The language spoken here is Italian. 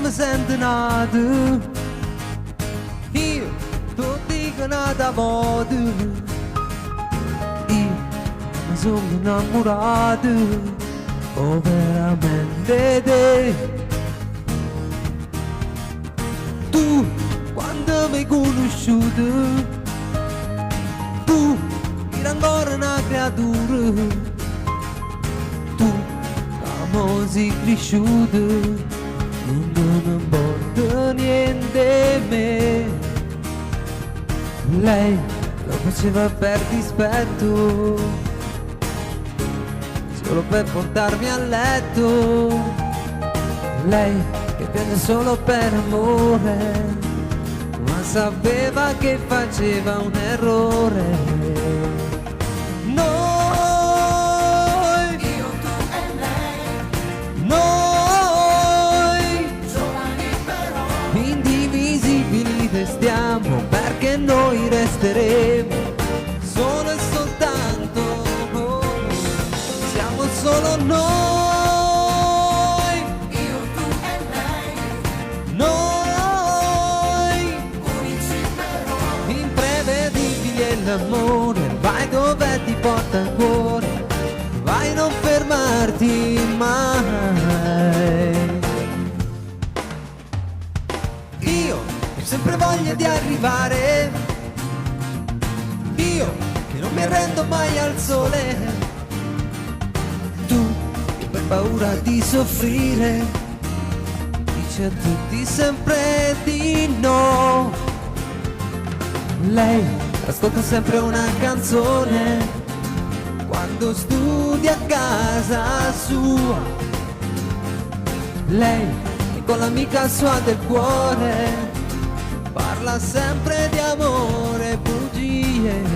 mi sento nato, io ti dico nata modo, io mi sono innamorato, oh veramente te. Tu quando mi hai conosciuto, tu eri ancora una creatura, tu come sei cresciuto, non importa niente a me. Lei lo faceva per dispetto, solo per portarmi a letto. Lei che piange solo per amore, ma sapeva che faceva un errore. Noi, Io, tu e lei, noi, giovani però, indivisibili restiamo, perché noi resteremo solo e soltanto, siamo solo noi. io, tu e lei, Noi, unici però, imprevedibile l'amore, vai dove ti porta il cuore, vai non fermarti mai. Io ho sempre voglia di arrivare, io che non mi arrendo mai al sole, tu che per paura di soffrire dici a tutti sempre di no. Lei ascolta sempre una canzone quando studia a casa sua. Lei che con l'amica sua del cuore parla sempre di amore e bugie.